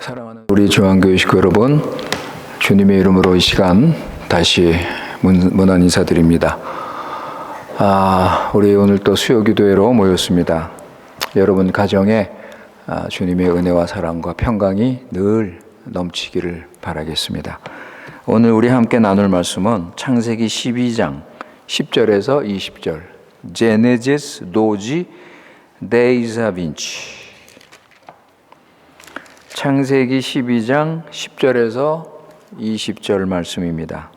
사랑하는 우리 중앙교회 식구 여러분, 주님의 이름으로 이 시간 다시 문안 인사드립니다. 우리 오늘 또 수요기도회로 모였습니다. 여러분 가정에 주님의 은혜와 사랑과 평강이 늘 넘치기를 바라겠습니다. 오늘 우리 함께 나눌 말씀은 창세기 12장 10절에서 20절, Genesis 12 Days of Inch. 창세기 12장 10절에서 20절 말씀입니다.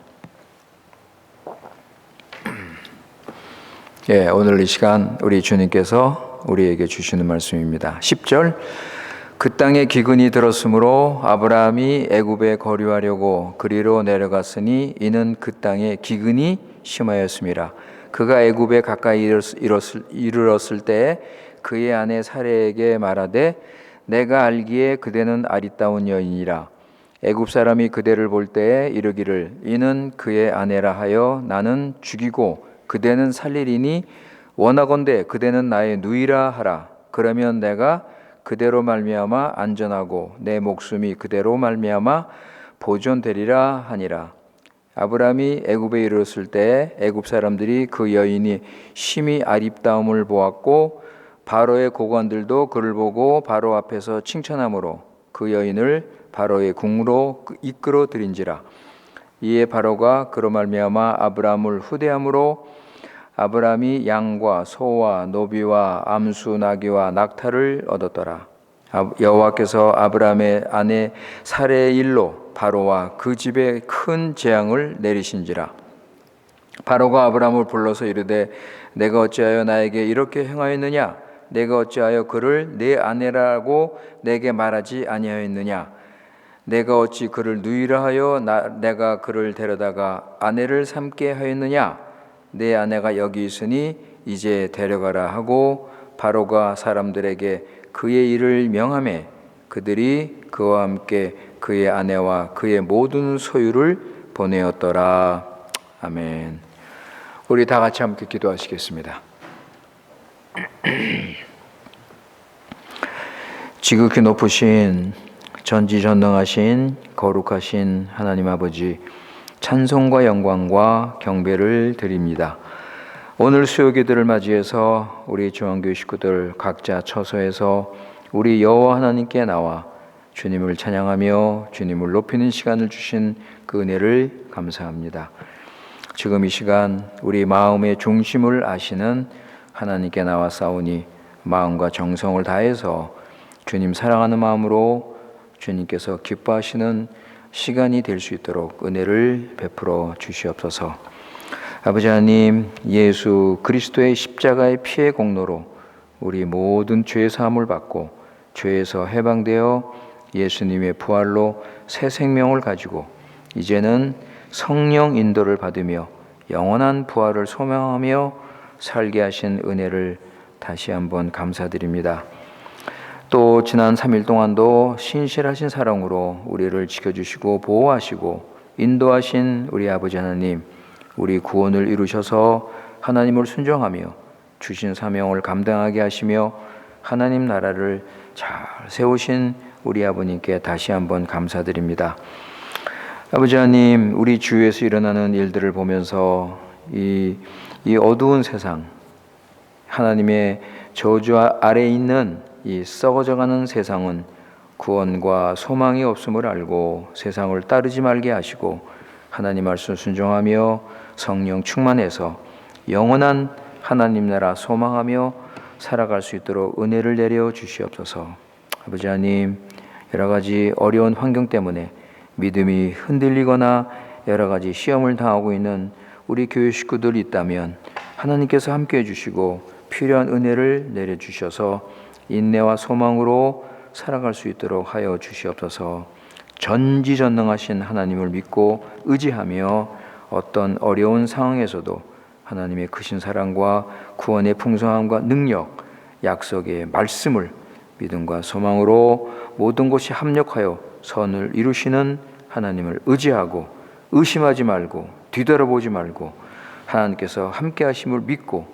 오늘 이 시간 우리 주님께서 우리에게 주시는 말씀입니다. 10절, 그 땅에 기근이 들었으므로 아브라함이 애굽에 거류하려고 그리로 내려갔으니 이는 그 땅에 기근이 심하였음이라. 그가 애굽에 가까이 이르렀을 때에 그의 아내 사레에게 말하되 내가 알기에 그대는 아리따운 여인이라. 애굽 사람이 그대를 볼 때에 이르기를 이는 그의 아내라 하여 나는 죽이고 그대는 살리리니 원하건대 그대는 나의 누이라 하라. 그러면 내가 그대로 말미암아 안전하고 내 목숨이 그대로 말미암아 보존되리라 하니라. 아브라함이 애굽에 이르렀을 때에 애굽 사람들이 그 여인이 심히 아리따움을 보았고 바로의 고관들도 그를 보고 바로 앞에서 칭찬하므로 그 여인을 바로의 궁으로 이끌어 들인지라. 이에 바로가 그로 말미암아 아브라함을 후대함으로 아브라함이 양과 소와 노비와 암수 나귀와 낙타를 얻었더라. 여호와께서 아브라함의 아내 사레의 일로 바로와 그 집에 큰 재앙을 내리신지라. 바로가 아브라함을 불러서 이르되 내가 어찌하여 나에게 이렇게 행하였느냐? 내가 어찌하여 그를 내 아내라고 내게 말하지 아니하였느냐? 내가 어찌 그를 누이라 하여 내가 그를 데려다가 아내를 삼게 하였느냐? 내 아내가 여기 있으니 이제 데려가라 하고 바로가 사람들에게 그의 일을 명하매 그들이 그와 함께 그의 아내와 그의 모든 소유를 보내었더라. 아멘. 우리 다 같이 함께 기도하시겠습니다. 지극히 높으신 전지전능하신 거룩하신 하나님 아버지, 찬송과 영광과 경배를 드립니다. 오늘 수요기도를 맞이해서 우리 중앙교회 식구들 각자 처소에서 우리 여호와 하나님께 나와 주님을 찬양하며 주님을 높이는 시간을 주신 그 은혜를 감사합니다. 지금 이 시간 우리 마음의 중심을 아시는 하나님께 나와 싸우니 마음과 정성을 다해서 주님 사랑하는 마음으로 주님께서 기뻐하시는 시간이 될 수 있도록 은혜를 베풀어 주시옵소서. 아버지 하나님, 예수 그리스도의 십자가의 피의 공로로 우리 모든 죄 사함을 받고 죄에서 해방되어 예수님의 부활로 새 생명을 가지고 이제는 성령 인도를 받으며 영원한 부활을 소망하며 살게 하신 은혜를 다시 한번 감사드립니다. 또 지난 3일 동안도 신실하신 사랑으로 우리를 지켜주시고 보호하시고 인도하신 우리 아버지 하나님, 우리 구원을 이루셔서 하나님을 순종하며 주신 사명을 감당하게 하시며 하나님 나라를 잘 세우신 우리 아버님께 다시 한번 감사드립니다. 아버지 하나님, 우리 주위에서 일어나는 일들을 보면서 이 어두운 세상, 하나님의 저주 아래에 있는 이 썩어져가는 세상은 구원과 소망이 없음을 알고 세상을 따르지 말게 하시고 하나님 말씀 순종하며 성령 충만해서 영원한 하나님 나라 소망하며 살아갈 수 있도록 은혜를 내려 주시옵소서. 아버지 하나님, 여러 가지 어려운 환경 때문에 믿음이 흔들리거나 여러 가지 시험을 당하고 있는 우리 교회 식구들이 있다면 하나님께서 함께해 주시고 필요한 은혜를 내려주셔서 인내와 소망으로 살아갈 수 있도록 하여 주시옵소서. 전지전능하신 하나님을 믿고 의지하며 어떤 어려운 상황에서도 하나님의 크신 사랑과 구원의 풍성함과 능력, 약속의 말씀을 믿음과 소망으로 모든 것이 합력하여 선을 이루시는 하나님을 의지하고 의심하지 말고 뒤돌아보지 말고 하나님께서 함께 하심을 믿고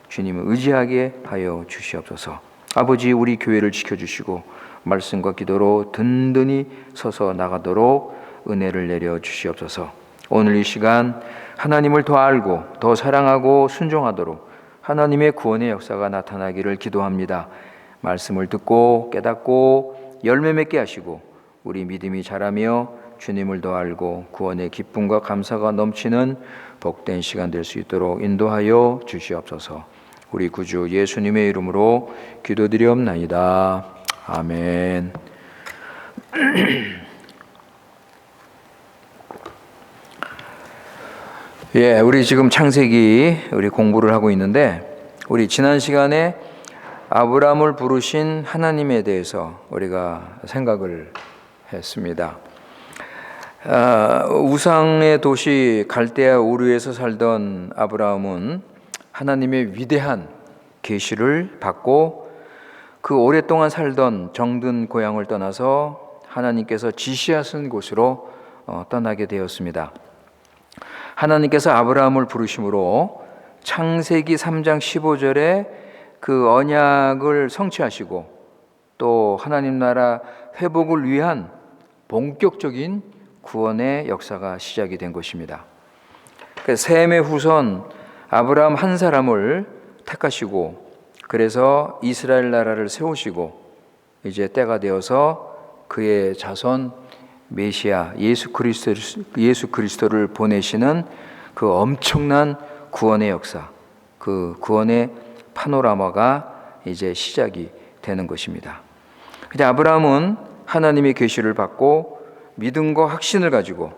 주님을 의지하게 하여 주시옵소서. 아버지, 우리 교회를 지켜주시고 말씀과 기도로 든든히 서서 나가도록 은혜를 내려 주시옵소서. 오늘 이 시간 하나님을 더 알고 더 사랑하고 순종하도록 하나님의 구원의 역사가 나타나기를 기도합니다. 말씀을 듣고 깨닫고 열매 맺게 하시고 우리 믿음이 자라며 주님을 더 알고 구원의 기쁨과 감사가 넘치는 복된 시간 될 수 있도록 인도하여 주시옵소서. 우리 구주 예수님의 이름으로 기도드리옵나이다. 아멘. 예, 우리 지금 창세기 우리 공부를 하고 있는데 우리 지난 시간에 아브라함을 부르신 하나님에 대해서 우리가 생각을 했습니다. 우상의 도시 갈대아 우르에서 살던 아브라함은 하나님의 위대한 계시를 받고 그 오랫동안 살던 정든 고향을 떠나서 하나님께서 지시하신 곳으로 떠나게 되었습니다. 하나님께서 아브라함을 부르심으로 창세기 3장 15절에 그 언약을 성취하시고 또 하나님 나라 회복을 위한 본격적인 구원의 역사가 시작이 된 것입니다. 셈의 후손 아브라함 한 사람을 택하시고 그래서 이스라엘 나라를 세우시고 이제 때가 되어서 그의 자손 메시아 예수 그리스도를 보내시는 그 엄청난 구원의 역사, 그 구원의 파노라마가 이제 시작이 되는 것입니다. 이제 아브라함은 하나님의 계시를 받고 믿음과 확신을 가지고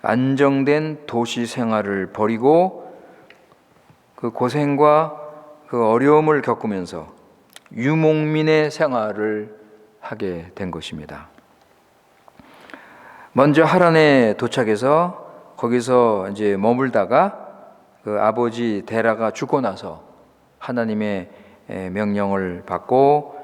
안정된 도시 생활을 버리고 그 고생과 그 어려움을 겪으면서 유목민의 생활을 하게 된 것입니다. 먼저 하란에 도착해서 거기서 이제 머물다가 그 아버지 데라가 죽고 나서 하나님의 명령을 받고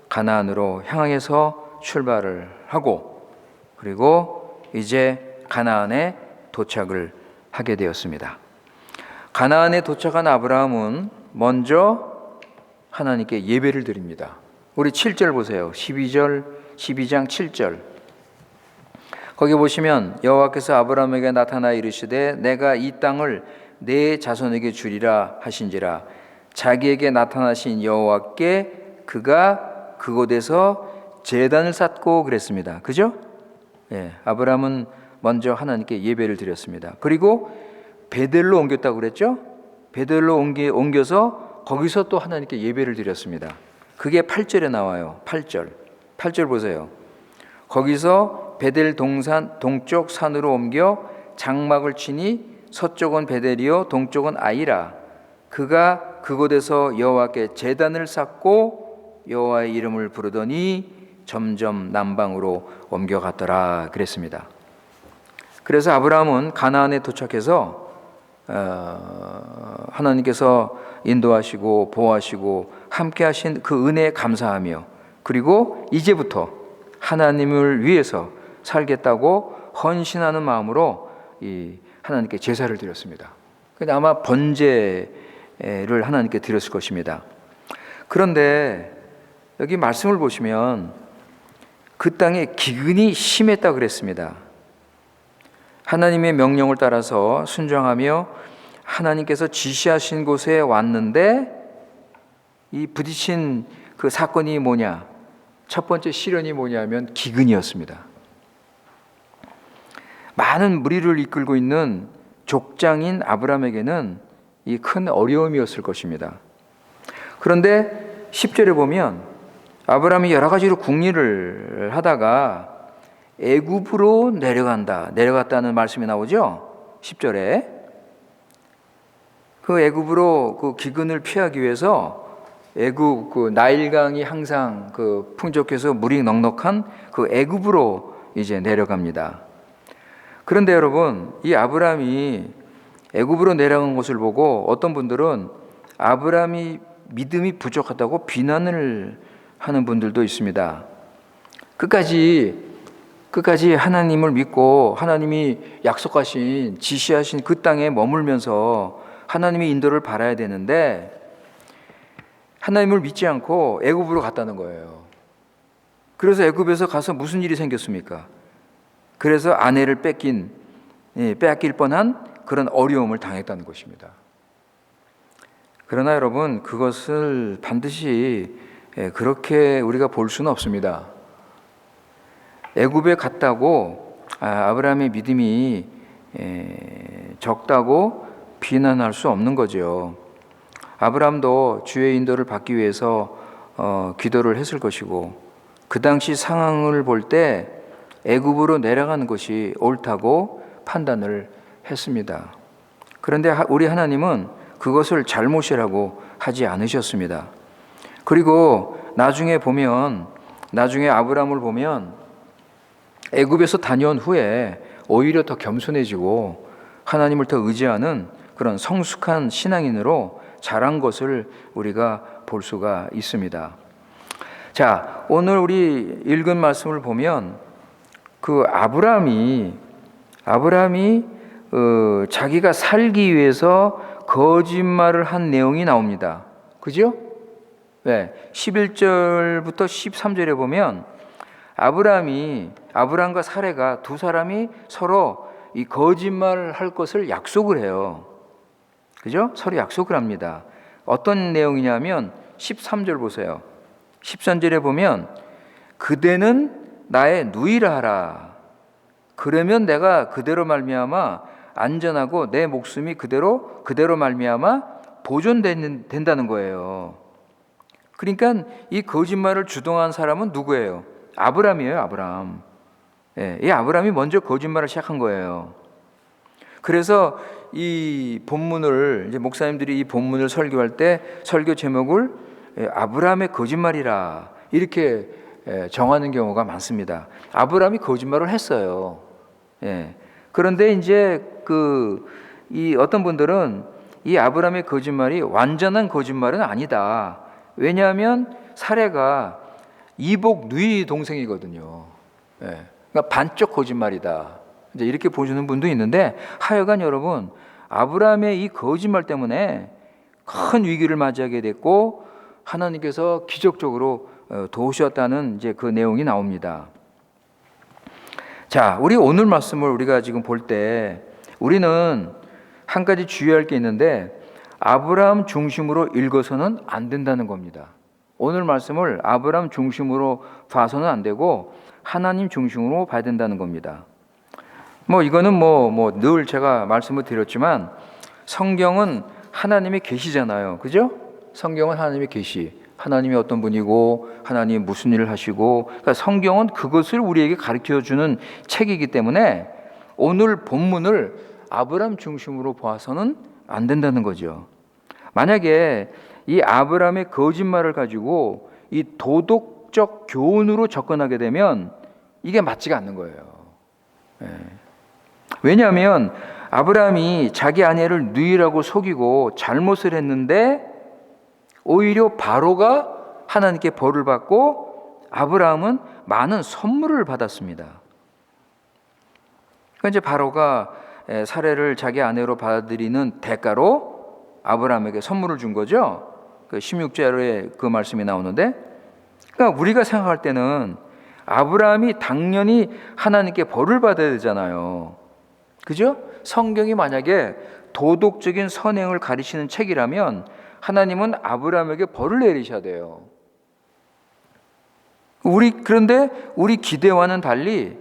가나안으로 향해서 출발을 하고 그리고 이제 가나안에 도착을 하게 되었습니다. 가나안에 도착한 아브라함은 먼저 하나님께 예배를 드립니다. 우리 7절 보세요. 12장 7절. 거기 보시면 여호와께서 아브라함에게 나타나 이르시되 내가 이 땅을 내 자손에게 주리라 하신지라. 자기에게 나타나신 여호와께 그가 그곳에서 제단을 쌓고 그랬습니다. 그죠? 예, 아브라함은 먼저 하나님께 예배를 드렸습니다. 그리고 베델로 옮겼다고 그랬죠? 베델로 옮겨서 거기서 또 하나님께 예배를 드렸습니다. 그게 8절에 나와요. 8절 보세요. 거기서 베델 동쪽 산으로 옮겨 장막을 치니 서쪽은 베델이요 동쪽은 아이라. 그가 그곳에서 여호와께 제단을 쌓고 여호와의 이름을 부르더니 점점 남방으로 옮겨갔더라 그랬습니다. 그래서 아브라함은 가나안에 도착해서 하나님께서 인도하시고 보호하시고 함께 하신 그 은혜에 감사하며 그리고 이제부터 하나님을 위해서 살겠다고 헌신하는 마음으로 이 하나님께 제사를 드렸습니다. 근데 아마 번제를 하나님께 드렸을 것입니다. 그런데 여기 말씀을 보시면 그 땅에 기근이 심했다고 그랬습니다. 하나님의 명령을 따라서 순종하며 하나님께서 지시하신 곳에 왔는데 이 부딪힌 그 사건이 뭐냐? 첫 번째 시련이 뭐냐면 기근이었습니다. 많은 무리를 이끌고 있는 족장인 아브라함에게는 이 큰 어려움이었을 것입니다. 그런데 10절에 보면 아브라함이 여러 가지로 궁리를 하다가 애굽으로 내려갔다는 말씀이 나오죠. 10절에 그 애굽으로 그 기근을 피하기 위해서 애굽 그 나일강이 항상 그 풍족해서 물이 넉넉한 그 애굽으로 이제 내려갑니다. 그런데 여러분, 이 아브라함이 애굽으로 내려간 것을 보고 어떤 분들은 아브라함이 믿음이 부족하다고 비난을 하는 분들도 있습니다. 끝까지 하나님을 믿고 하나님이 약속하신 지시하신 그 땅에 머물면서 하나님의 인도를 바라야 되는데 하나님을 믿지 않고 애굽으로 갔다는 거예요. 그래서 애굽에서 가서 무슨 일이 생겼습니까? 그래서 아내를 빼앗길 뻔한 그런 어려움을 당했다는 것입니다. 그러나 여러분, 그것을 반드시 그렇게 우리가 볼 수는 없습니다. 애굽에 갔다고 아브라함의 믿음이 적다고 비난할 수 없는 거죠. 아브라함도 주의 인도를 받기 위해서 기도를 했을 것이고, 그 당시 상황을 볼 때 애굽으로 내려가는 것이 옳다고 판단을 했습니다. 그런데 우리 하나님은 그것을 잘못이라고 하지 않으셨습니다. 그리고 나중에 아브라함을 보면 애굽에서 다녀온 후에 오히려 더 겸손해지고 하나님을 더 의지하는 그런 성숙한 신앙인으로 자란 것을 우리가 볼 수가 있습니다. 자, 오늘 우리 읽은 말씀을 보면 그 아브라함이 자기가 살기 위해서 거짓말을 한 내용이 나옵니다. 그죠? 네, 11절부터 13절에 보면 아브라함과 사레가 두 사람이 서로 이 거짓말을 할 것을 약속을 해요. 그죠? 서로 약속을 합니다. 어떤 내용이냐면 13절 보세요. 13절에 보면 그대는 나의 누이라 하라. 그러면 내가 그대로 말미암아 안전하고 내 목숨이 그대로 말미암아 보존된다는 거예요. 그러니까 이 거짓말을 주동한 사람은 누구예요? 아브라함이에요. 아브라함. 이 아브라함이 먼저 거짓말을 시작한 거예요. 그래서 이 본문을 이제 목사님들이 이 본문을 설교할 때 설교 제목을 아브라함의 거짓말이라 이렇게 정하는 경우가 많습니다. 아브라함이 거짓말을 했어요. 그런데 이제 이 어떤 분들은 이 아브라함의 거짓말이 완전한 거짓말은 아니다. 왜냐하면 사레가 이복 누이 동생이거든요. 그러니까 반쪽 거짓말이다. 이제 이렇게 보시는 분도 있는데, 하여간 여러분, 아브라함의 이 거짓말 때문에 큰 위기를 맞이하게 됐고 하나님께서 기적적으로 도우셨다는 이제 그 내용이 나옵니다. 자, 우리 오늘 말씀을 우리가 지금 볼 때 우리는 한 가지 주의할 게 있는데, 아브라함 중심으로 읽어서는 안 된다는 겁니다. 오늘 말씀을 아브라함 중심으로 봐서는 안 되고 하나님 중심으로 봐야 된다는 겁니다. 이거는 늘 제가 말씀을 드렸지만 성경은 하나님의 계시잖아요. 그죠? 성경은 하나님의 계시. 하나님이 어떤 분이고 하나님이 무슨 일을 하시고, 그러니까 성경은 그것을 우리에게 가르쳐주는 책이기 때문에 오늘 본문을 아브라함 중심으로 봐서는 안 된다는 거죠. 만약에 이 아브라함의 거짓말을 가지고 이 도덕적 교훈으로 접근하게 되면 이게 맞지가 않는 거예요. 왜냐하면 아브라함이 자기 아내를 누이라고 속이고 잘못을 했는데 오히려 바로가 하나님께 벌을 받고 아브라함은 많은 선물을 받았습니다. 그러니까 이제 바로가 사레를 자기 아내로 받아들이는 대가로 아브라함에게 선물을 준 거죠. 그 16절에 그 말씀이 나오는데, 그러니까 우리가 생각할 때는 아브라함이 당연히 하나님께 벌을 받아야 되잖아요. 그죠? 성경이 만약에 도덕적인 선행을 가르치는 책이라면 하나님은 아브라함에게 벌을 내리셔야 돼요. 그런데 우리 기대와는 달리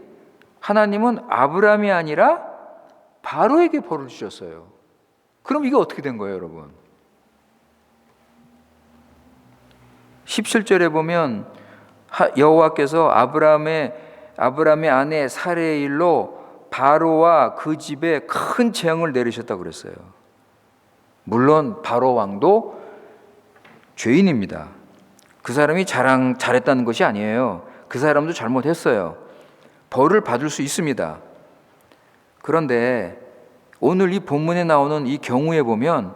하나님은 아브라함이 아니라 바로에게 벌을 주셨어요. 그럼 이게 어떻게 된 거예요, 여러분? 17절에 보면 여호와께서 아브라함의 아내 사레의 일로 바로와 그 집에 큰 재앙을 내리셨다고 그랬어요. 물론 바로 왕도 죄인입니다. 그 사람이 잘했다는 것이 아니에요. 그 사람도 잘못했어요. 벌을 받을 수 있습니다. 그런데 오늘 이 본문에 나오는 이 경우에 보면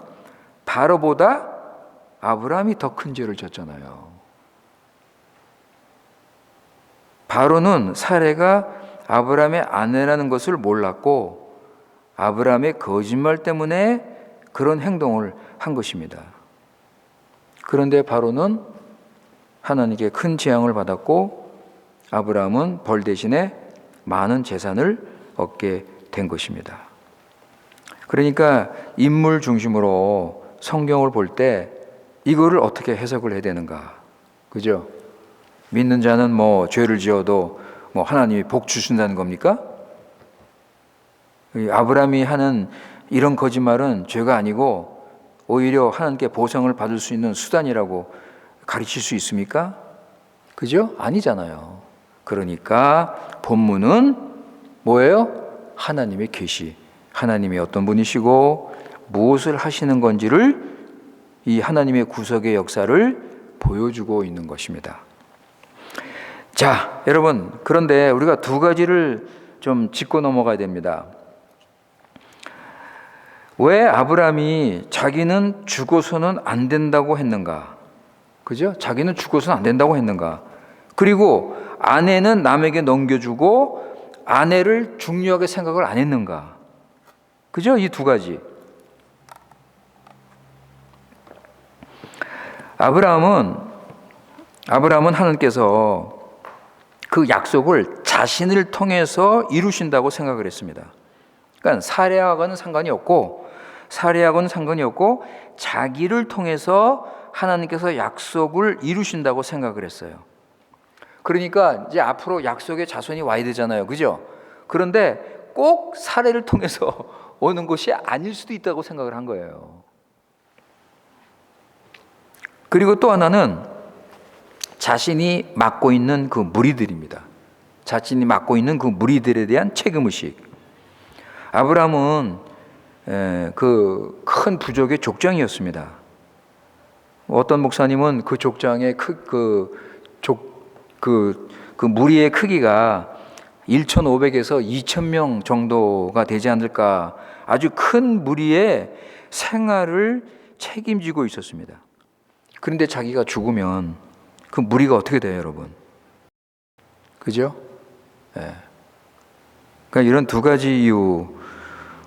바로보다 아브라함이 더 큰 죄를 졌잖아요. 바로는 사레가 아브라함의 아내라는 것을 몰랐고 아브라함의 거짓말 때문에 그런 행동을 한 것입니다. 그런데 바로는 하나님께 큰 재앙을 받았고 아브라함은 벌 대신에 많은 재산을 얻게 된 것입니다. 그러니까 인물 중심으로 성경을 볼 때 이거를 어떻게 해석을 해야 되는가? 그죠? 믿는 자는 뭐 죄를 지어도 뭐 하나님이 복 주신다는 겁니까? 아브라함이 하는 이런 거짓말은 죄가 아니고 오히려 하나님께 보상을 받을 수 있는 수단이라고 가르칠 수 있습니까? 그죠? 아니잖아요. 그러니까 본문은 뭐예요? 하나님의 계시, 하나님이 어떤 분이시고 무엇을 하시는 건지를 이 하나님의 구속의 역사를 보여주고 있는 것입니다. 자, 여러분, 그런데 우리가 두 가지를 좀 짚고 넘어가야 됩니다. 왜 아브라함이 자기는 죽어서는 안 된다고 했는가? 그죠? 자기는 죽어서는 안 된다고 했는가? 그리고 아내는 남에게 넘겨주고 아내를 중요하게 생각을 안 했는가? 그죠? 이 두 가지. 아브라함은 하나님께서 그 약속을 자신을 통해서 이루신다고 생각을 했습니다. 그러니까 사례하고는 상관이 없고 자기를 통해서 하나님께서 약속을 이루신다고 생각을 했어요. 그러니까 이제 앞으로 약속의 자손이 와야 되잖아요. 그죠? 그런데 꼭 사례를 통해서 오는 것이 아닐 수도 있다고 생각을 한 거예요. 그리고 또 하나는 자신이 맡고 있는 그 무리들입니다. 자신이 맡고 있는 그 무리들에 대한 책임의식. 아브라함은 그 큰 부족의 족장이었습니다. 어떤 목사님은 그 족장의 그 무리의 크기가 1,500에서 2,000명 정도가 되지 않을까, 아주 큰 무리의 생활을 책임지고 있었습니다. 그런데 자기가 죽으면 그 무리가 어떻게 돼요, 여러분? 그죠? 네. 그러니까 이런 두 가지 이유.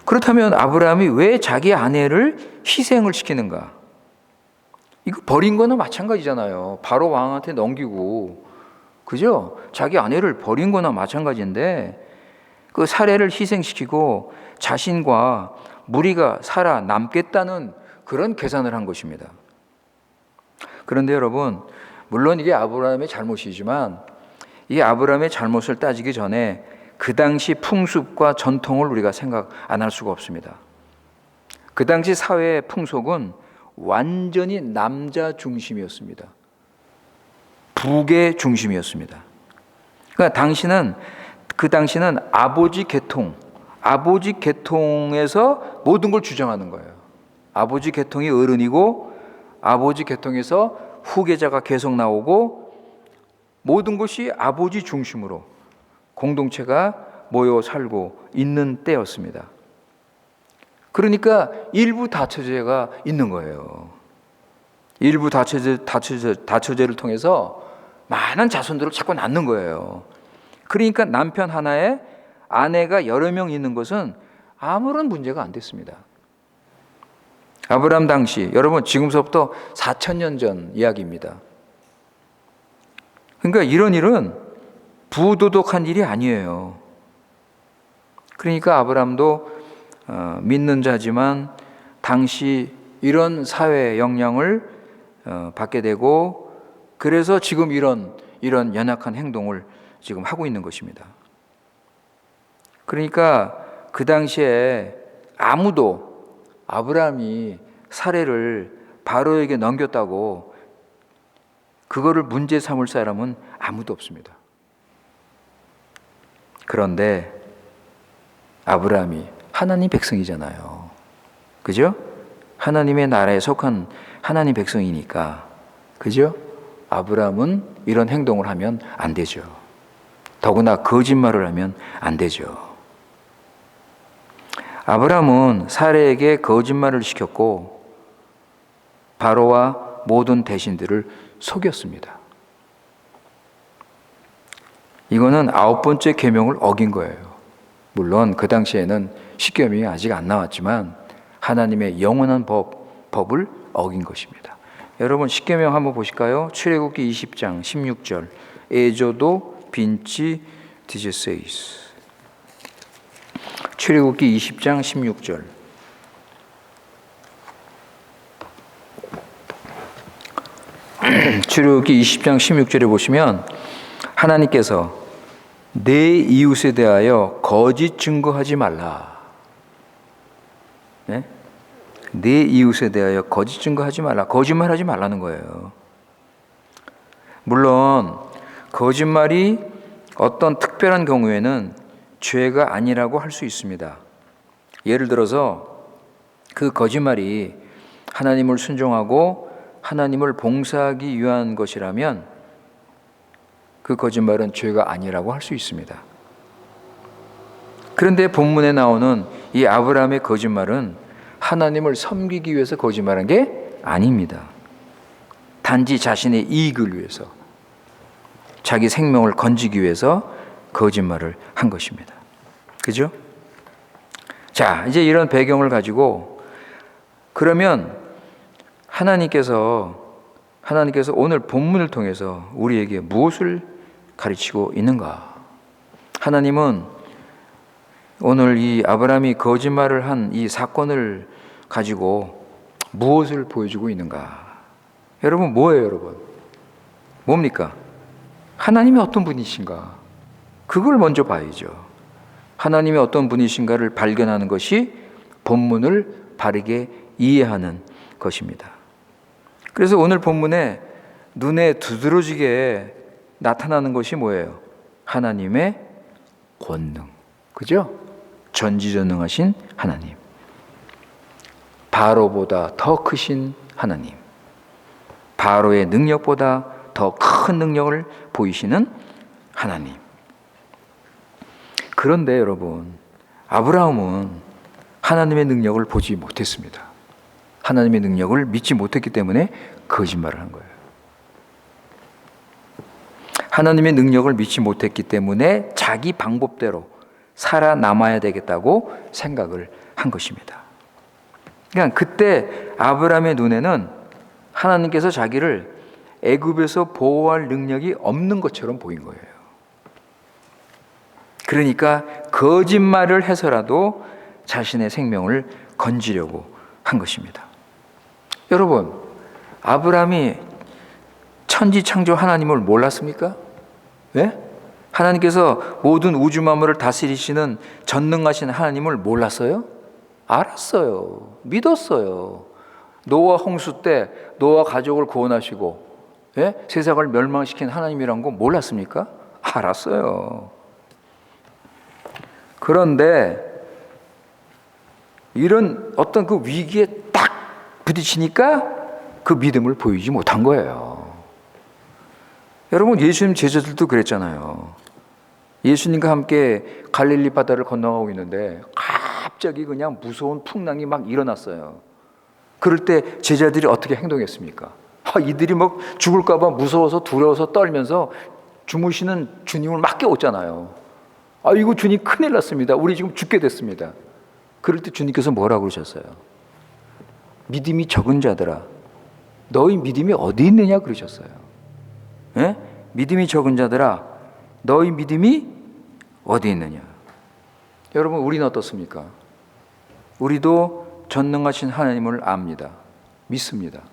그렇다면 아브라함이 왜 자기 아내를 희생을 시키는가? 이거 버린 거나 마찬가지잖아요. 바로 왕한테 넘기고, 그죠? 자기 아내를 버린 거나 마찬가지인데 그 사례를 희생시키고 자신과 무리가 살아남겠다는 그런 계산을 한 것입니다. 그런데 여러분, 물론 이게 아브라함의 잘못이지만 이 아브라함의 잘못을 따지기 전에 그 당시 풍습과 전통을 우리가 생각 안 할 수가 없습니다. 그 당시 사회의 풍속은 완전히 남자 중심이었습니다. 북의 중심이었습니다. 그러니까 그 당시는 아버지 계통에서 모든 걸 주장하는 거예요. 아버지 계통이 어른이고 아버지 계통에서 후계자가 계속 나오고 모든 것이 아버지 중심으로 공동체가 모여 살고 있는 때였습니다. 그러니까 일부 다처제가 있는 거예요. 일부 다처제를 통해서 많은 자손들을 자꾸 낳는 거예요. 그러니까 남편 하나에 아내가 여러 명 있는 것은 아무런 문제가 안 됐습니다. 아브라함 당시, 여러분 지금서부터 4,000년 전 이야기입니다. 그러니까 이런 일은 부도덕한 일이 아니에요. 그러니까 아브라함도 믿는 자지만 당시 이런 사회의 영향을 받게 되고, 그래서 지금 이런 연약한 행동을 지금 하고 있는 것입니다. 그러니까 그 당시에 아무도 아브라함이 사례를 바로에게 넘겼다고 그거를 문제 삼을 사람은 아무도 없습니다. 그런데 아브라함이 하나님 백성이잖아요. 그죠? 하나님의 나라에 속한 하나님 백성이니까, 그죠? 아브라함은 이런 행동을 하면 안 되죠. 더구나 거짓말을 하면 안 되죠. 아브라함은 사례에게 거짓말을 시켰고 바로와 모든 대신들을 속였습니다. 이거는 9번째 계명을 어긴 거예요. 물론 그 당시에는 십계명이 아직 안 나왔지만 하나님의 영원한 법을 어긴 것입니다. 여러분 십계명 한번 보실까요? 출애굽기 20장 16절. 에조도 빈치 디제세이스. 출애굽기 20장 16절. 출애굽기 20장 16절에 보시면 하나님께서 내 이웃에 대하여 거짓 증거하지 말라. 네? 내 이웃에 대하여 거짓 증거하지 말라. 거짓말하지 말라는 거예요. 물론 거짓말이 어떤 특별한 경우에는 죄가 아니라고 할 수 있습니다. 예를 들어서 그 거짓말이 하나님을 순종하고 하나님을 봉사하기 위한 것이라면 그 거짓말은 죄가 아니라고 할 수 있습니다. 그런데 본문에 나오는 이 아브라함의 거짓말은 하나님을 섬기기 위해서 거짓말한 게 아닙니다. 단지 자신의 이익을 위해서, 자기 생명을 건지기 위해서 거짓말을 한 것입니다. 그죠? 자, 이제 이런 배경을 가지고 그러면 하나님께서 오늘 본문을 통해서 우리에게 무엇을 가르치고 있는가? 하나님은 오늘 이 아브라함이 거짓말을 한 이 사건을 가지고 무엇을 보여주고 있는가? 여러분 뭐예요, 여러분? 뭡니까? 하나님이 어떤 분이신가? 그걸 먼저 봐야죠. 하나님이 어떤 분이신가를 발견하는 것이 본문을 바르게 이해하는 것입니다. 그래서 오늘 본문에 눈에 두드러지게 나타나는 것이 뭐예요? 하나님의 권능. 그죠? 전지전능하신 하나님. 바로보다 더 크신 하나님. 바로의 능력보다 더 큰 능력을 보이시는 하나님. 그런데 여러분, 아브라함은 하나님의 능력을 보지 못했습니다. 하나님의 능력을 믿지 못했기 때문에 거짓말을 한 거예요. 하나님의 능력을 믿지 못했기 때문에 자기 방법대로 살아남아야 되겠다고 생각을 한 것입니다. 그러니까 그때 아브라함의 눈에는 하나님께서 자기를 애굽에서 보호할 능력이 없는 것처럼 보인 거예요. 그러니까 거짓말을 해서라도 자신의 생명을 건지려고 한 것입니다. 여러분, 아브라함이 천지창조 하나님을 몰랐습니까? 네? 하나님께서 모든 우주 만물을 다스리시는 전능하신 하나님을 몰랐어요? 알았어요. 믿었어요. 노아 홍수 때 노아 가족을 구원하시고 세상을 멸망시킨 하나님이란 거 몰랐습니까? 알았어요. 그런데 이런 어떤 그 위기에 딱 부딪히니까 그 믿음을 보이지 못한 거예요. 여러분, 예수님 제자들도 그랬잖아요. 예수님과 함께 갈릴리 바다를 건너가고 있는데 갑자기 그냥 무서운 풍랑이 막 일어났어요. 그럴 때 제자들이 어떻게 행동했습니까? 이들이 막 죽을까 봐 무서워서 두려워서 떨면서 주무시는 주님을 막 깨웠잖아요. 이거 주님 큰일 났습니다. 우리 지금 죽게 됐습니다. 그럴 때 주님께서 뭐라고 그러셨어요? 믿음이 적은 자들아, 너희 믿음이 어디 있느냐 그러셨어요. 예? 믿음이 적은 자들아, 너희 믿음이 어디 있느냐. 여러분, 우리는 어떻습니까? 우리도 전능하신 하나님을 압니다. 믿습니다.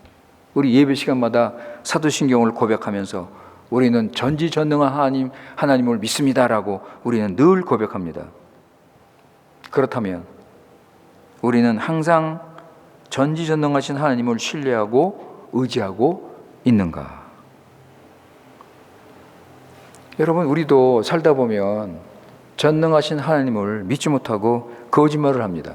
우리 예배 시간마다 사도신경을 고백하면서 우리는 전지전능한 하나님을 믿습니다라고 우리는 늘 고백합니다. 그렇다면 우리는 항상 전지전능하신 하나님을 신뢰하고 의지하고 있는가? 여러분, 우리도 살다 보면 전능하신 하나님을 믿지 못하고 거짓말을 합니다.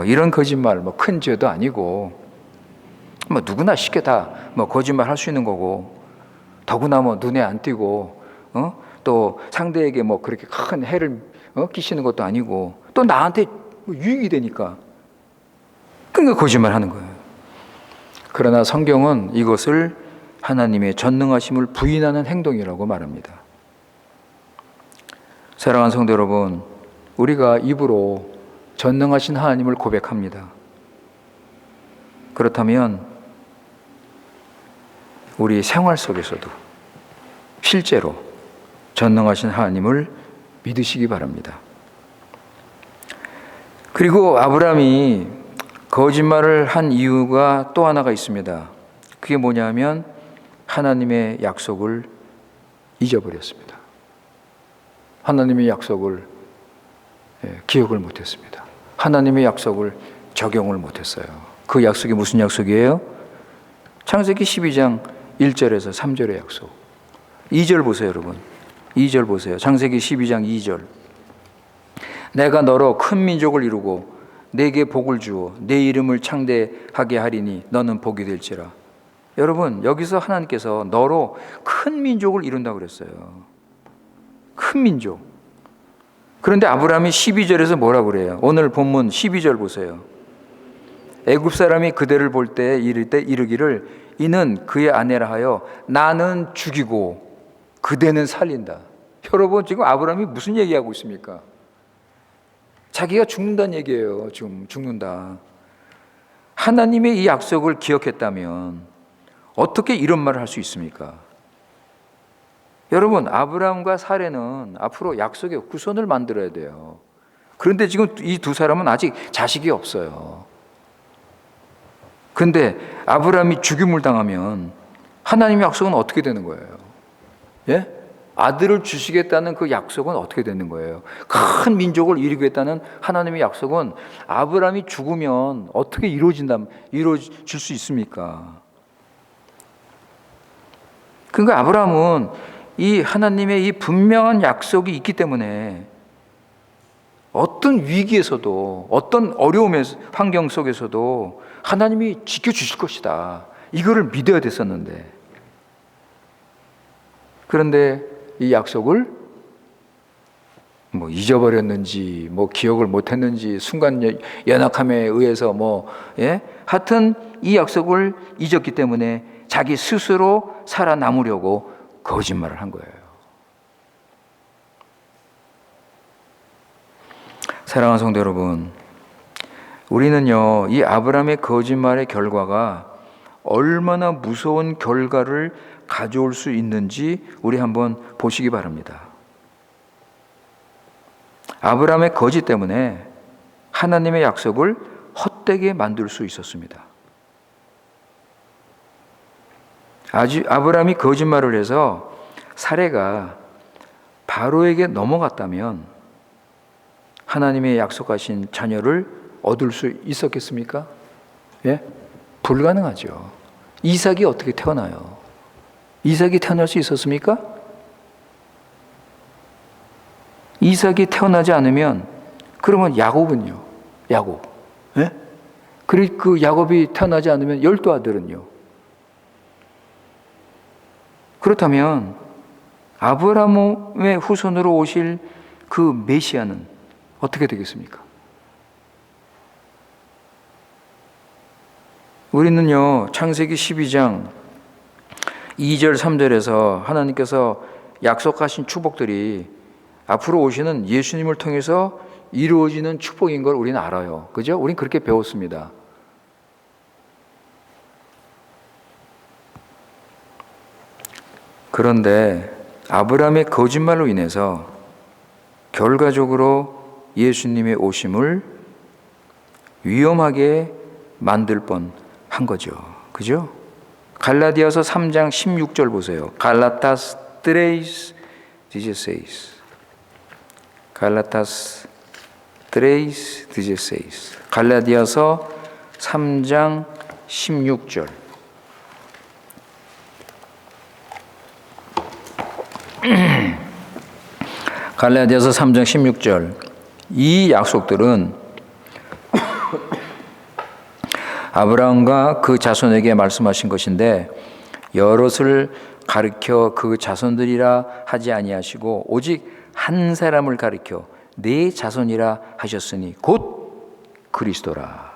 이런 거짓말 큰 죄도 아니고 누구나 쉽게 다 거짓말 할 수 있는 거고, 더구나 눈에 안 띄고 또 상대에게 그렇게 큰 해를 끼치는 것도 아니고, 또 나한테 유익이 되니까 그러니까 거짓말 하는 거예요. 그러나 성경은 이것을 하나님의 전능하심을 부인하는 행동이라고 말합니다. 사랑하는 성도 여러분, 우리가 입으로 전능하신 하나님을 고백합니다. 그렇다면 우리 생활 속에서도 실제로 전능하신 하나님을 믿으시기 바랍니다. 그리고 아브라함이 거짓말을 한 이유가 또 하나가 있습니다. 그게 뭐냐면 하나님의 약속을 잊어버렸습니다. 하나님의 약속을 기억을 못했습니다. 하나님의 약속을 적용을 못했어요. 그 약속이 무슨 약속이에요? 창세기 12장 1절에서 3절의 약속. 2절 보세요, 여러분. 2절 보세요. 창세기 12장 2절. 내가 너로 큰 민족을 이루고 내게 복을 주어 내 이름을 창대하게 하리니 너는 복이 될지라. 여러분, 여기서 하나님께서 너로 큰 민족을 이룬다고 그랬어요. 큰 민족. 그런데 아브라함이 12절에서 뭐라고 그래요? 오늘 본문 12절 보세요. 애굽 사람이 그대를 볼 때 이르기를 이는 그의 아내라 하여 나는 죽이고 그대는 살린다. 여러분, 지금 아브라함이 무슨 얘기하고 있습니까? 자기가 죽는다는 얘기예요. 지금 죽는다. 하나님의 이 약속을 기억했다면 어떻게 이런 말을 할 수 있습니까? 여러분, 아브라함과 사레는 앞으로 약속의 후손을 만들어야 돼요. 그런데 지금 이 두 사람은 아직 자식이 없어요. 그런데 아브라함이 죽임을 당하면 하나님의 약속은 어떻게 되는 거예요? 예? 아들을 주시겠다는 그 약속은 어떻게 되는 거예요? 큰 민족을 이루겠다는 하나님의 약속은 아브라함이 죽으면 어떻게 이루어질 수 있습니까? 그러니까 아브라함은 이 하나님의 이 분명한 약속이 있기 때문에 어떤 위기에서도 어떤 어려움의 환경 속에서도 하나님이 지켜주실 것이다. 이거를 믿어야 됐었는데, 그런데 이 약속을 잊어버렸는지 기억을 못했는지 순간 연약함에 의해서 하여튼 이 약속을 잊었기 때문에 자기 스스로 살아남으려고 거짓말을 한 거예요. 사랑하는 성도 여러분, 우리는요, 이 아브라함의 거짓말의 결과가 얼마나 무서운 결과를 가져올 수 있는지 우리 한번 보시기 바랍니다. 아브라함의 거짓 때문에 하나님의 약속을 헛되게 만들 수 있었습니다. 아브라함이 거짓말을 해서 사레가 바로에게 넘어갔다면 하나님의 약속하신 자녀를 얻을 수 있었겠습니까? 예? 불가능하죠. 이삭이 어떻게 태어나요? 이삭이 태어날 수 있었습니까? 이삭이 태어나지 않으면 그러면 야곱은요? 야곱. 예? 그리고 그 야곱이 태어나지 않으면 12아들은요? 그렇다면 아브라함의 후손으로 오실 그 메시아는 어떻게 되겠습니까? 우리는요, 창세기 12장 2절 3절에서 하나님께서 약속하신 축복들이 앞으로 오시는 예수님을 통해서 이루어지는 축복인 걸 우리는 알아요. 그죠? 우린 그렇게 배웠습니다. 그런데 아브라함의 거짓말로 인해서 결과적으로 예수님의 오심을 위험하게 만들 뻔한 거죠. 그죠? 갈라디아서 3장 16절 보세요. 갈라타스 트레이스 디제세이스. 갈라타스 트레이스 디제세이스. 갈라디아서 3장 16절. 갈라디아서 3장 16절. 이 약속들은 아브라함과 그 자손에게 말씀하신 것인데 여럿을 가리켜 그 자손들이라 하지 아니하시고 오직 한 사람을 가리켜 네 자손이라 하셨으니 곧 그리스도라.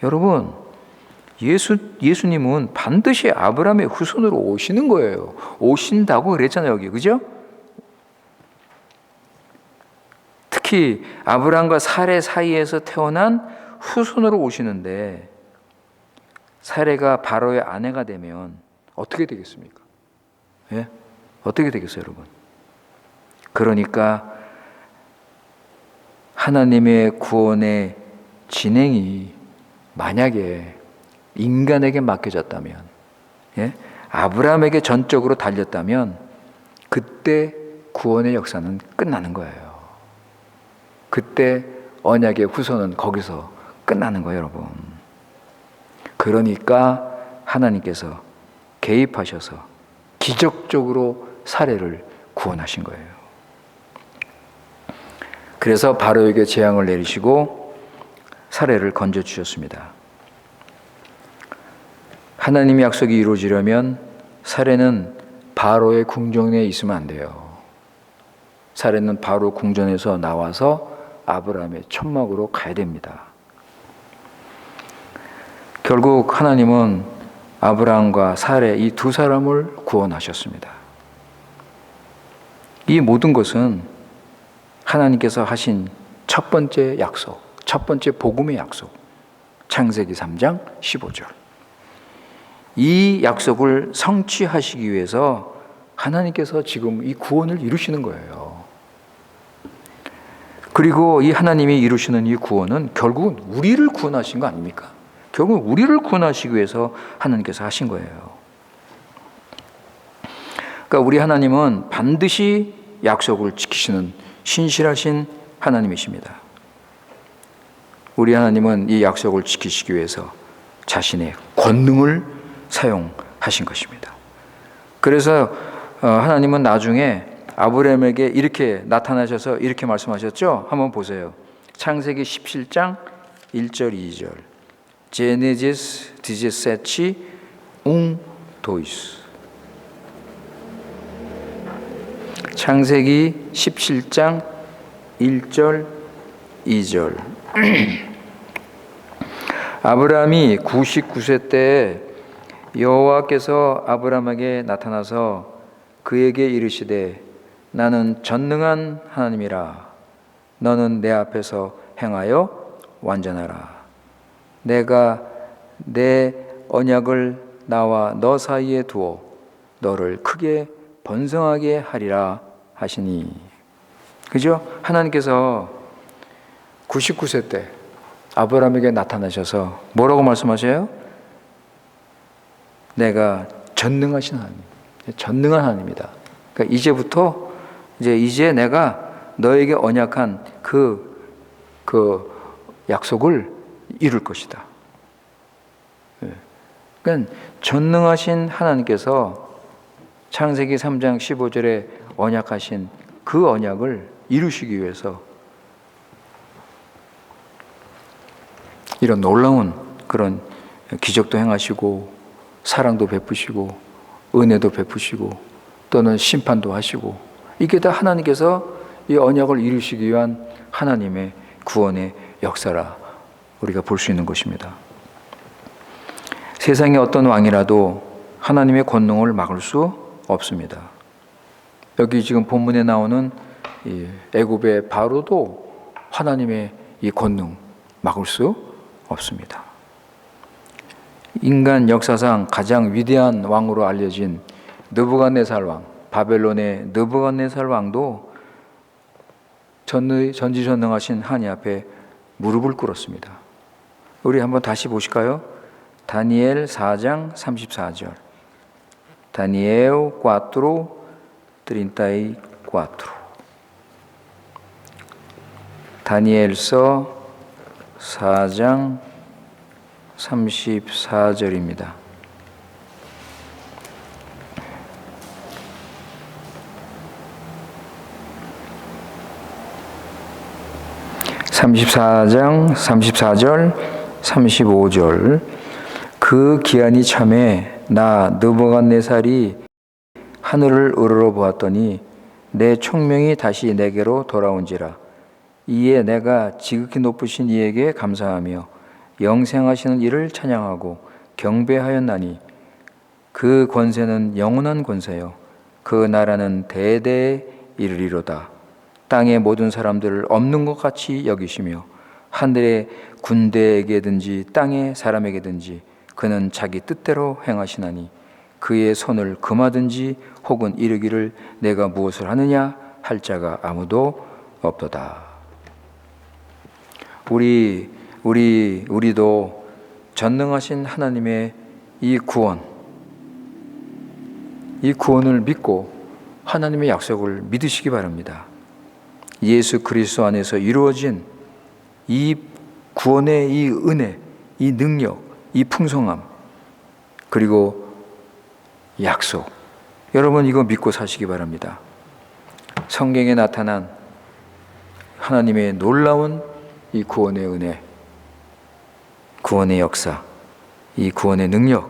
여러분, 예수님은 반드시 아브라함의 후손으로 오시는 거예요. 오신다고 그랬잖아요, 여기. 그죠? 특히 아브라함과 사레 사이에서 태어난 후손으로 오시는데 사레가 바로의 아내가 되면 어떻게 되겠습니까? 예? 어떻게 되겠어요, 여러분? 그러니까 하나님의 구원의 진행이 만약에 인간에게 맡겨졌다면, 예? 아브라함에게 전적으로 달렸다면 그때 구원의 역사는 끝나는 거예요. 그때 언약의 후손은 거기서 끝나는 거예요, 여러분. 그러니까 하나님께서 개입하셔서 기적적으로 사레를 구원하신 거예요. 그래서 바로에게 재앙을 내리시고 사레를 건져주셨습니다. 하나님의 약속이 이루어지려면 사레는 바로의 궁전에 있으면 안 돼요. 사레는 바로 궁전에서 나와서 아브라함의 천막으로 가야 됩니다. 결국 하나님은 아브라함과 사레 이 두 사람을 구원하셨습니다. 이 모든 것은 하나님께서 하신 첫 번째 약속, 첫 번째 복음의 약속, 창세기 3장 15절. 이 약속을 성취하시기 위해서 하나님께서 지금 이 구원을 이루시는 거예요. 그리고 이 하나님이 이루시는 이 구원은 결국은 우리를 구원하신 거 아닙니까? 결국은 우리를 구원하시기 위해서 하나님께서 하신 거예요. 그러니까 우리 하나님은 반드시 약속을 지키시는 신실하신 하나님이십니다. 우리 하나님은 이 약속을 지키시기 위해서 자신의 권능을 사용하신 것입니다. 그래서 하나님은 나중에 아브라함에게 이렇게 나타나셔서 이렇게 말씀하셨죠. 한번 보세요. 창세기 17장 1절 2절. Genesis 17, 2. 창세기 17장 1절 2절. 아브라함이 99세 때 여호와께서 아브라함에게 나타나서 그에게 이르시되 나는 전능한 하나님이라. 너는 내 앞에서 행하여 완전하라. 내가 내 언약을 나와 너 사이에 두어 너를 크게 번성하게 하리라 하시니. 그죠? 하나님께서 99세 때 아브라함에게 나타나셔서 뭐라고 말씀하셔요? 내가 전능하신 하나님, 전능한 하나님이다. 그러니까 이제 내가 너에게 언약한 그 약속을 이룰 것이다. 그러니까 전능하신 하나님께서 창세기 3장 15절에 언약하신 그 언약을 이루시기 위해서 이런 놀라운 그런 기적도 행하시고 사랑도 베푸시고 은혜도 베푸시고 또는 심판도 하시고 이게 다 하나님께서 이 언약을 이루시기 위한 하나님의 구원의 역사라 우리가 볼 수 있는 것입니다. 세상의 어떤 왕이라도 하나님의 권능을 막을 수 없습니다. 여기 지금 본문에 나오는 이 애굽의 바로도 하나님의 이 권능 막을 수 없습니다. 인간 역사상 가장 위대한 왕으로 알려진 느부갓네살 왕, 바벨론의 느부갓네살 왕도 전지전능하신 하나님 앞에 무릎을 꿇었습니다. 우리 한번 다시 보실까요? 다니엘 4장 34절. 다니엘 4:34. 다니엘서 4장 34절입니다. (34장 34절) 35절. 그 기한이 참에 나 느부갓네살이 하늘을 우러러보았더니 내 총명이 다시 내게로 돌아온지라. 이에 내가 지극히 높으신 이에게 감사하며 영생하시는 이를 찬양하고 경배하였나니 그 권세는 영원한 권세요 그 나라는 대대에 이르리로다. 땅의 모든 사람들을 없는 것 같이 여기시며 하늘의 군대에게든지 땅의 사람에게든지 그는 자기 뜻대로 행하시나니 그의 손을 금하든지 혹은 이르기를 내가 무엇을 하느냐 할 자가 아무도 없도다. 우리도 전능하신 하나님의 이 구원을 믿고 하나님의 약속을 믿으시기 바랍니다. 예수 그리스도 안에서 이루어진 이 구원의 이 은혜, 이 능력, 이 풍성함, 그리고 약속, 여러분 이거 믿고 사시기 바랍니다. 성경에 나타난 하나님의 놀라운 이 구원의 은혜, 구원의 역사, 이 구원의 능력,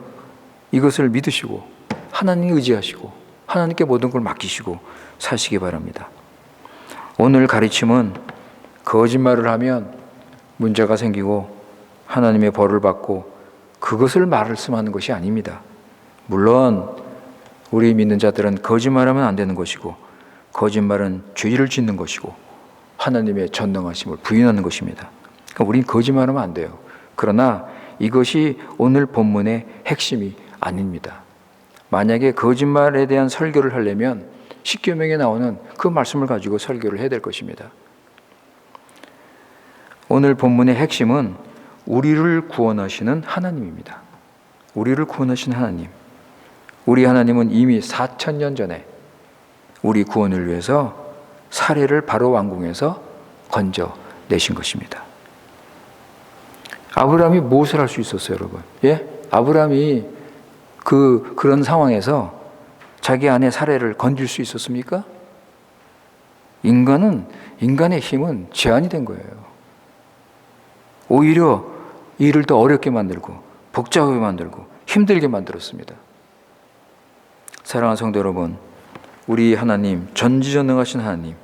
이것을 믿으시고 하나님 의지하시고 하나님께 모든 걸 맡기시고 사시기 바랍니다. 오늘 가르침은 거짓말을 하면 문제가 생기고 하나님의 벌을 받고 그것을 말씀하는 것이 아닙니다. 물론 우리 믿는 자들은 거짓말하면 안 되는 것이고 거짓말은 죄를 짓는 것이고 하나님의 전능하심을 부인하는 것입니다. 그러니까 우린 거짓말하면 안 돼요. 그러나 이것이 오늘 본문의 핵심이 아닙니다. 만약에 거짓말에 대한 설교를 하려면 십계명에 나오는 그 말씀을 가지고 설교를 해야 될 것입니다. 오늘 본문의 핵심은 우리를 구원하시는 하나님입니다. 우리를 구원하신 하나님. 우리 하나님은 이미 4,000년 전에 우리 구원을 위해서 사례를 바로 왕궁에서 건져내신 것입니다. 아브라함이 무엇을 할 수 있었어요, 여러분? 예? 아브라함이 그런 상황에서 자기 아내 사례를 건질 수 있었습니까? 인간의 힘은 제한이 된 거예요. 오히려 일을 더 어렵게 만들고 복잡하게 만들고 힘들게 만들었습니다. 사랑하는 성도 여러분, 우리 하나님, 전지전능하신 하나님,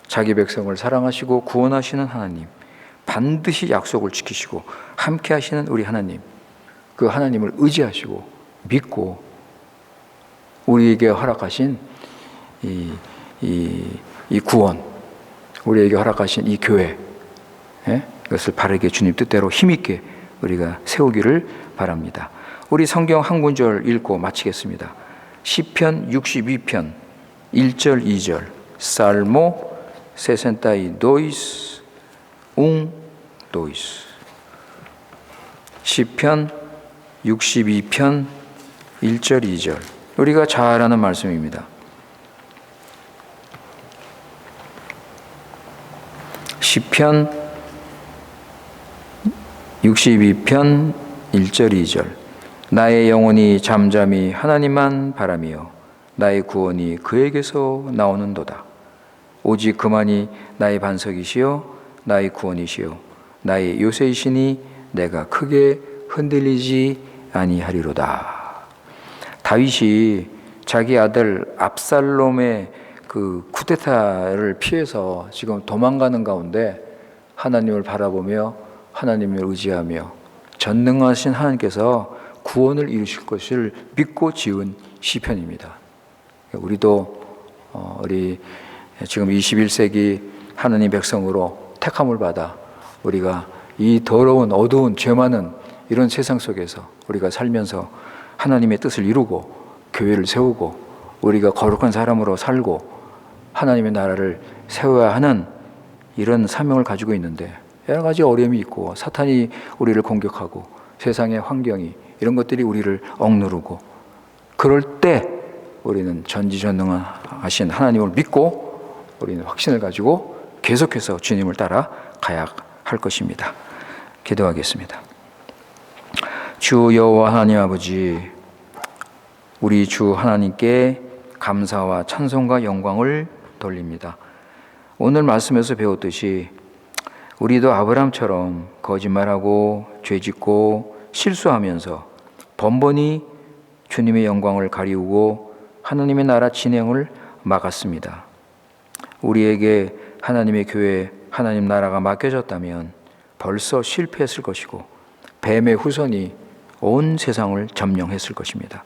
자기 백성을 사랑하시고 구원하시는 하나님, 반드시 약속을 지키시고 함께 하시는 우리 하나님, 그 하나님을 의지하시고 믿고 우리에게 허락하신 이 구원, 우리에게 허락하신 이 교회, 이것을 바르게 주님 뜻대로 힘있게 우리가 세우기를 바랍니다. 우리 성경 한 구절 읽고 마치겠습니다. 시편 62편 1절 2절 살모 세센타이 도이스 웅 도이스. 시편 62편 1절 2절 우리가 잘 아는 말씀입니다. 시편 62편 1절 2절 나의 영혼이 잠잠히 하나님만 바라며 나의 구원이 그에게서 나오는도다. 오직 그만이 나의 반석이시요 나의 구원이시요 나의 요새이시니 내가 크게 흔들리지 아니하리로다. 다윗이 자기 아들 압살롬의 그 쿠데타를 피해서 지금 도망가는 가운데 하나님을 바라보며 하나님을 의지하며 전능하신 하나님께서 구원을 이루실 것을 믿고 지은 시편입니다. 우리도 우리 지금 21세기 하나님 백성으로 택함을 받아 우리가 이 더러운 어두운 죄 많은 이런 세상 속에서 우리가 살면서 하나님의 뜻을 이루고 교회를 세우고 우리가 거룩한 사람으로 살고 하나님의 나라를 세워야 하는 이런 사명을 가지고 있는데 여러 가지 어려움이 있고 사탄이 우리를 공격하고 세상의 환경이 이런 것들이 우리를 억누르고 그럴 때 우리는 전지전능하신 하나님을 믿고 우리는 확신을 가지고 계속해서 주님을 따라 가야 할 것입니다. 기도하겠습니다. 주 여호와 하나님 아버지, 우리 주 하나님께 감사와 찬송과 영광을 돌립니다. 오늘 말씀에서 배웠듯이 우리도 아브라함처럼 거짓말하고 죄짓고 실수하면서 번번이 주님의 영광을 가리우고 하나님의 나라 진행을 막았습니다. 우리에게 하나님의 교회, 하나님 나라가 맡겨졌다면 벌써 실패했을 것이고 뱀의 후손이 온 세상을 점령했을 것입니다.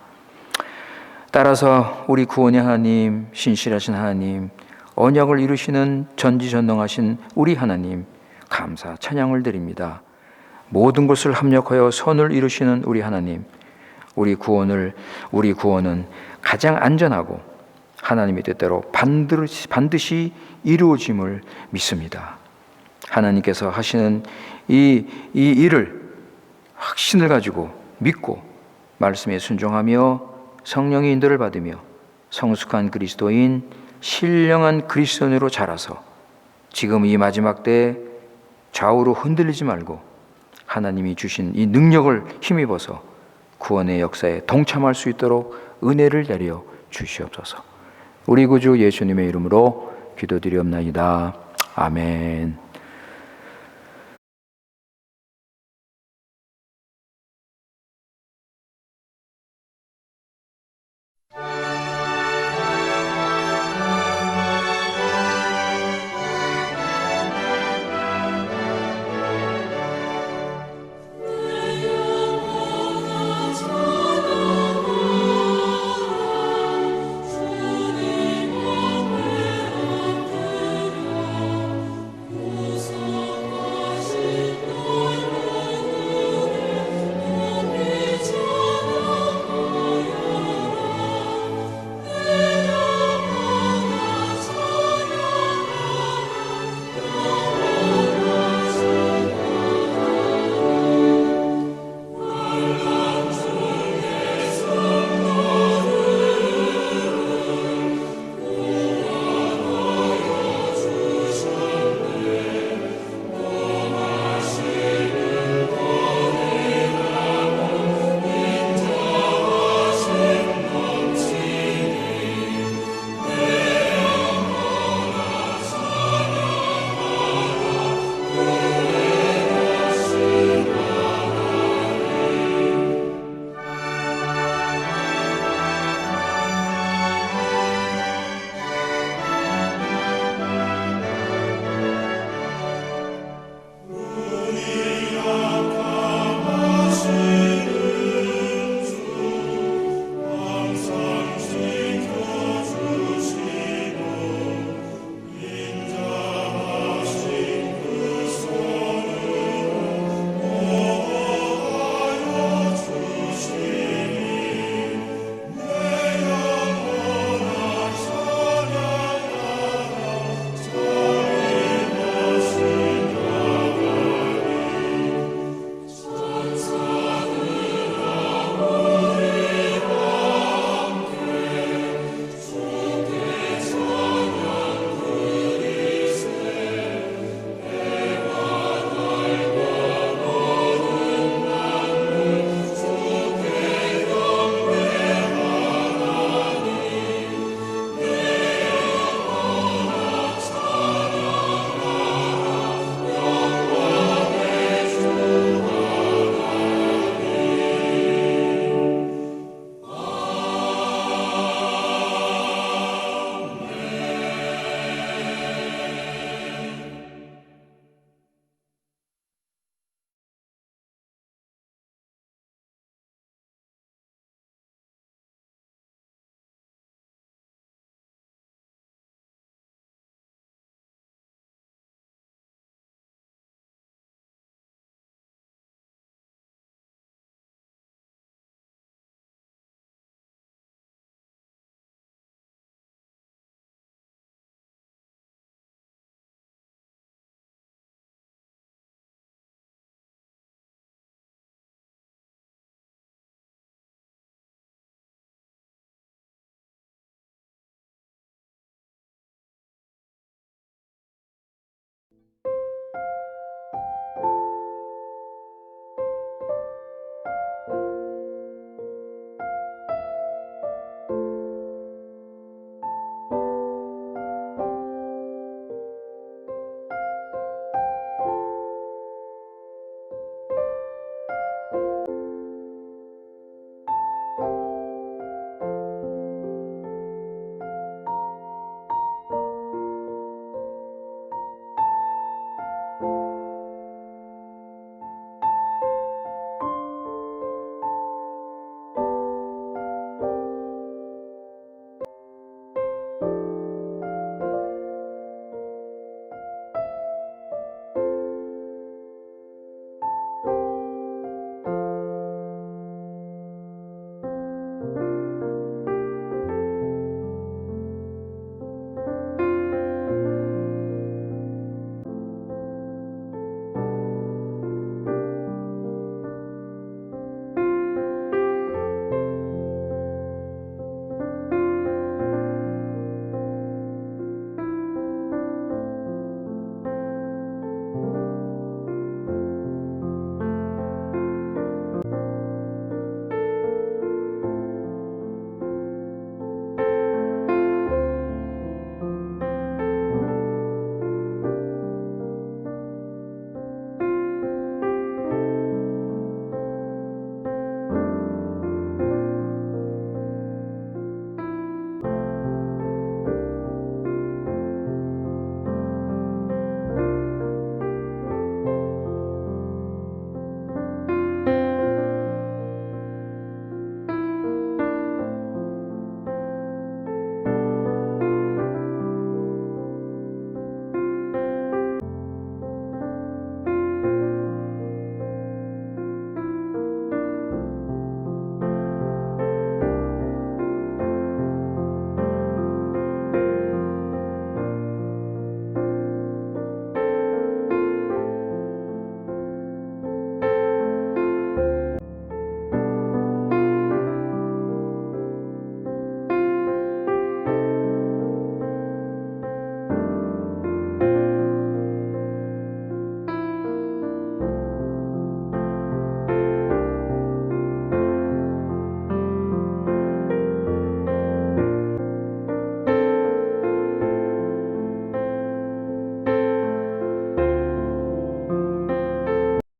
따라서 우리 구원의 하나님, 신실하신 하나님, 언약을 이루시는 전지전능하신 우리 하나님 감사 찬양을 드립니다. 모든 것을 합력하여 선을 이루시는 우리 하나님, 우리 구원은 가장 안전하고 하나님의 뜻대로 반드시 이루어짐을 믿습니다. 하나님께서 하시는 이 일을 확신을 가지고 믿고 말씀에 순종하며 성령의 인도를 받으며 성숙한 그리스도인, 신령한 그리스도인으로 자라서 지금 이 마지막 때 좌우로 흔들리지 말고 하나님이 주신 이 능력을 힘입어서 구원의 역사에 동참할 수 있도록 은혜를 내려 주시옵소서. 우리 구주 예수님의 이름으로 기도드리옵나이다. 아멘.